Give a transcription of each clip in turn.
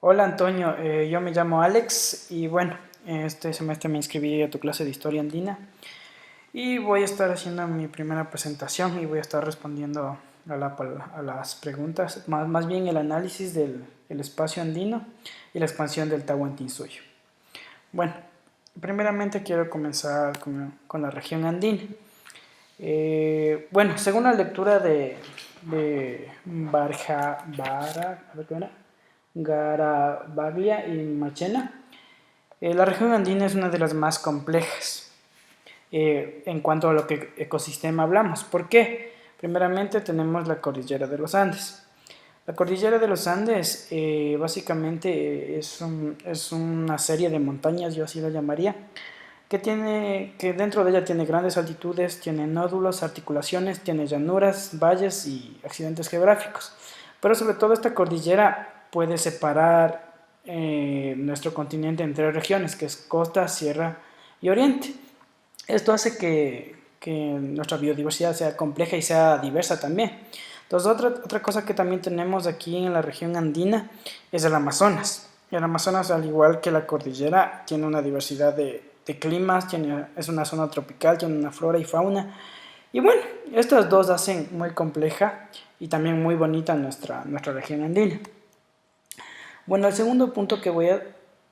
Hola Antonio, yo me llamo Alex y bueno, este semestre me inscribí a tu clase de historia andina y voy a estar haciendo mi primera presentación y voy a estar respondiendo a las preguntas, más bien el análisis del espacio andino y la expansión del Tahuantinsuyo. Bueno, primeramente quiero comenzar con la región andina. Bueno, según la lectura de a ver qué era, Garavaglia y Machena, la región andina es una de las más complejas en cuanto a lo que ecosistema hablamos. ¿Por qué? Primeramente tenemos la cordillera de los Andes. La cordillera de los Andes básicamente es una serie de montañas, yo así lo llamaría, que dentro de ella tiene grandes altitudes, tiene nódulos, articulaciones, tiene llanuras, valles y accidentes geográficos. Pero sobre todo esta cordillera puede separar nuestro continente en tres regiones, que es costa, sierra y oriente. Esto hace que nuestra biodiversidad sea compleja y sea diversa también. Entonces, otra cosa que también tenemos aquí en la región andina es el Amazonas. El Amazonas, al igual que la cordillera, tiene una diversidad de climas, es una zona tropical, tiene una flora y fauna. Y bueno, estas dos hacen muy compleja y también muy bonita nuestra región andina. Bueno, el segundo punto que voy a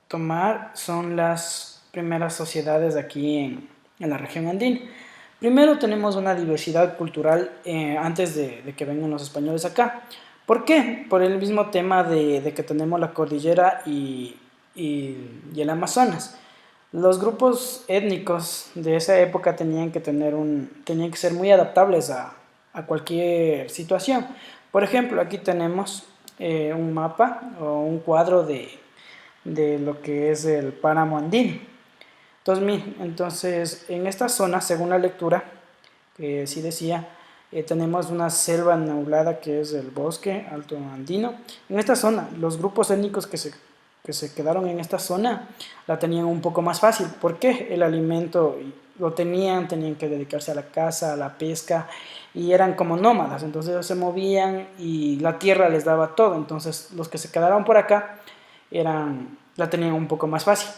tomar son las primeras sociedades aquí en la región andina. Primero tenemos una diversidad cultural antes de que vengan los españoles acá. ¿Por qué? Por el mismo tema de que tenemos la cordillera y el Amazonas. Los grupos étnicos de esa época tenían que ser muy adaptables a cualquier situación. Por ejemplo, aquí tenemos un mapa o un cuadro de lo que es el páramo andino. Entonces, en esta zona, según la lectura, que sí decía, tenemos una selva nublada que es el bosque alto andino. En esta zona, los grupos étnicos que se quedaron en esta zona la tenían un poco más fácil. ¿Por qué? El alimento lo tenían que dedicarse a la caza, a la pesca y eran como nómadas. Entonces ellos se movían y la tierra les daba todo. Entonces los que se quedaron por acá la tenían un poco más fácil.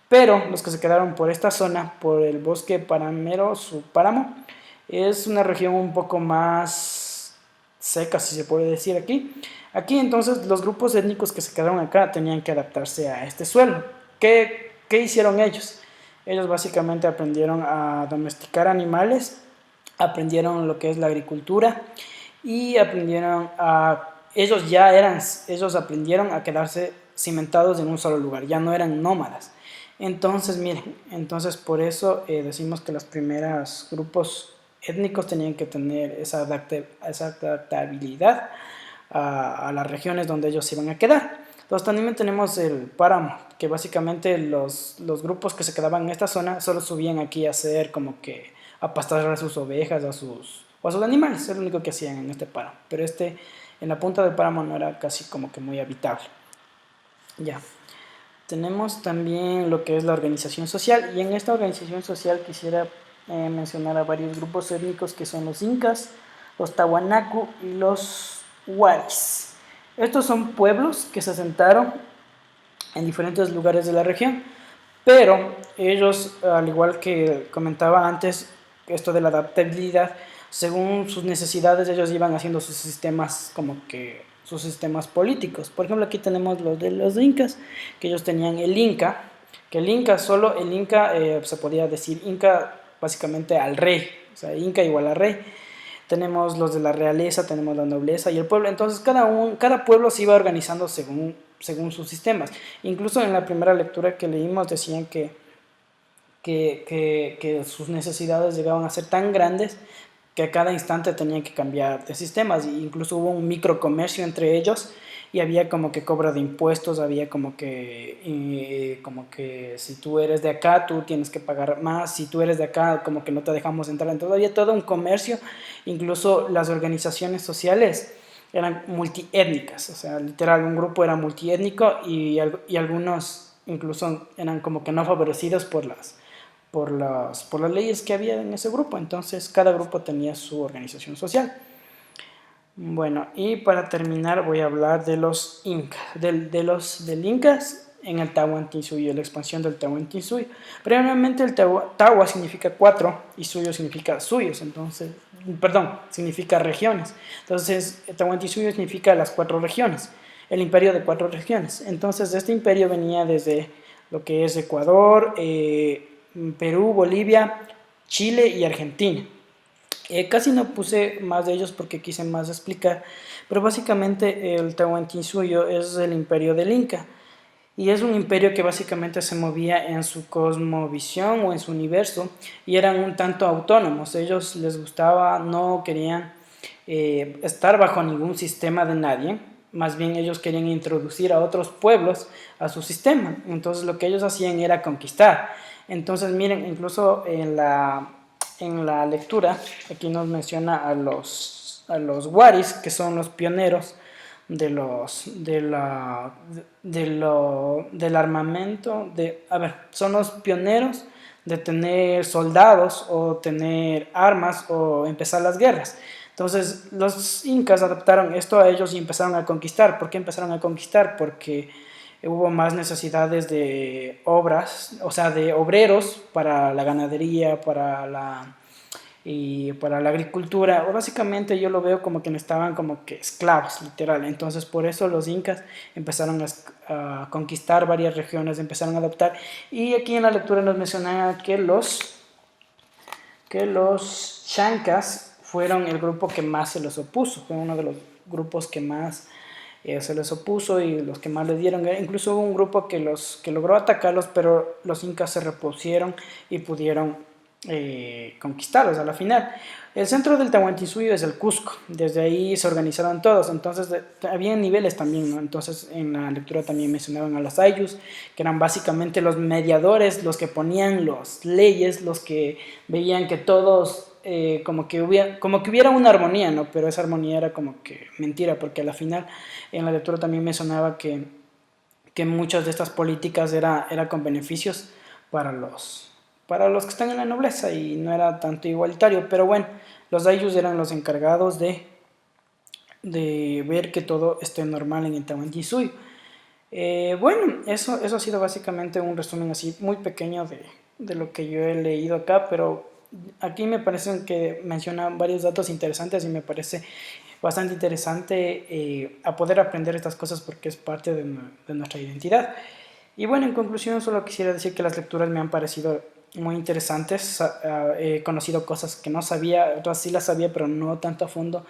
Pero los que se quedaron por esta zona, por el bosque paramero, su páramo, es una región un poco más seca, si se puede decir aquí. Aquí entonces los grupos étnicos que se quedaron acá tenían que adaptarse a este suelo. ¿Qué hicieron ellos? Ellos básicamente aprendieron a domesticar animales, aprendieron lo que es la agricultura y ellos aprendieron a quedarse cimentados en un solo lugar, ya no eran nómadas. Entonces, miren, entonces por eso decimos que los primeros grupos étnicos tenían que tener esa adaptabilidad a las regiones donde ellos se iban a quedar. Entonces también tenemos el páramo, que básicamente los grupos que se quedaban en esta zona solo subían aquí a hacer como que a pastar a sus ovejas o a sus animales, es lo único que hacían en este páramo. Pero en la punta del páramo no era casi como que muy habitable. Ya. Tenemos también lo que es la organización social y en esta organización social quisiera mencionar a varios grupos étnicos que son los incas, los tahuanacu y los huaris. Estos son pueblos que se asentaron en diferentes lugares de la región, pero ellos, al igual que comentaba antes, esto de la adaptabilidad, según sus necesidades ellos iban haciendo sus sistemas como que sus sistemas políticos. Por ejemplo, aquí tenemos los de los incas, que ellos tenían el inca, que el inca se podía decir inca básicamente al rey, o sea, inca igual a rey. Tenemos los de la realeza, tenemos la nobleza y el pueblo. Entonces cada pueblo se iba organizando según sus sistemas. Incluso en la primera lectura que leímos decían que sus necesidades llegaban a ser tan grandes que a cada instante tenían que cambiar de sistemas. Incluso hubo un microcomercio entre ellos y había como que cobro de impuestos, había como que si tú eres de acá, tú tienes que pagar más, si tú eres de acá, como que no te dejamos entrar. Entonces había todo un comercio, incluso las organizaciones sociales eran multiétnicas, o sea, literal, un grupo era multiétnico y algunos incluso eran como que no favorecidos por las leyes que había en ese grupo. Entonces cada grupo tenía su organización social. Bueno, y para terminar voy a hablar de los incas, del incas en el Tahuantinsuyo, la expansión del Tahuantinsuyo. Previamente el Tahua significa cuatro y suyo significa suyos, entonces, perdón, significa regiones. Entonces, el Tahuantinsuyo significa las cuatro regiones, el imperio de cuatro regiones. Entonces, este imperio venía desde lo que es Ecuador, Perú, Bolivia, Chile y Argentina. Casi no puse más de ellos porque quise más explicar, pero básicamente el Tahuantinsuyo es el imperio del Inca y es un imperio que básicamente se movía en su cosmovisión o en su universo y eran un tanto autónomos. Ellos les gustaba, no querían estar bajo ningún sistema de nadie, más bien ellos querían introducir a otros pueblos a su sistema. Entonces lo que ellos hacían era conquistar. Entonces miren, incluso en la lectura, aquí nos menciona a los Waris, que son los pioneros del armamento, son los pioneros de tener soldados o tener armas o empezar las guerras. Entonces los incas adaptaron esto a ellos y empezaron a conquistar. ¿Por qué empezaron a conquistar? Porque hubo más necesidades de obras, o sea, de obreros para la ganadería, para la agricultura. O básicamente yo lo veo como que estaban como que esclavos, literal. Entonces por eso los incas empezaron a conquistar varias regiones, empezaron a adoptar. Y aquí en la lectura nos menciona que los chancas fueron el grupo que más se les opuso, fue uno de los grupos que más se les opuso y los que más les dieron. Incluso hubo un grupo que logró atacarlos, pero los incas se repusieron y pudieron conquistarlos a la final. El centro del Tahuantinsuyo es el Cusco, desde ahí se organizaron todos, entonces había niveles también, ¿no? Entonces en la lectura también mencionaban a los ayllus, que eran básicamente los mediadores, los que ponían las leyes, los que veían que todos como que hubiera una armonía, ¿no? Pero esa armonía era como que mentira, porque a la final en la lectura también mencionaba que muchas de estas políticas era con beneficios para los que están en la nobleza y no era tanto igualitario, pero bueno, los ayllus eran los encargados de ver que todo esté normal en el Tahuantinsuyo. Bueno, eso ha sido básicamente un resumen así muy pequeño de lo que yo he leído acá, pero aquí me parecen que menciona varios datos interesantes y me parece bastante interesante a poder aprender estas cosas porque es parte de nuestra identidad. Y bueno, en conclusión, solo quisiera decir que las lecturas me han parecido muy interesantes. He conocido cosas que no sabía, otras sí las sabía, pero no tanto a fondo.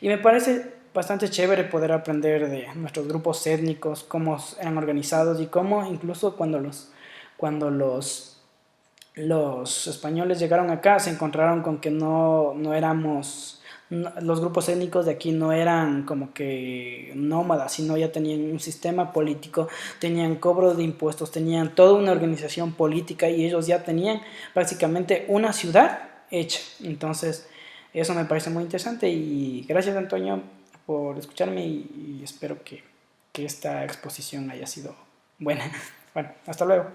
Y me parece bastante chévere poder aprender de nuestros grupos étnicos, cómo eran organizados y cómo incluso cuando los españoles llegaron acá se encontraron con que no éramos los grupos étnicos de aquí no eran como que nómadas, sino ya tenían un sistema político, tenían cobro de impuestos, tenían toda una organización política y ellos ya tenían básicamente una ciudad hecha. Entonces, eso me parece muy interesante y gracias Antonio por escucharme y espero que esta exposición haya sido buena. Bueno, hasta luego.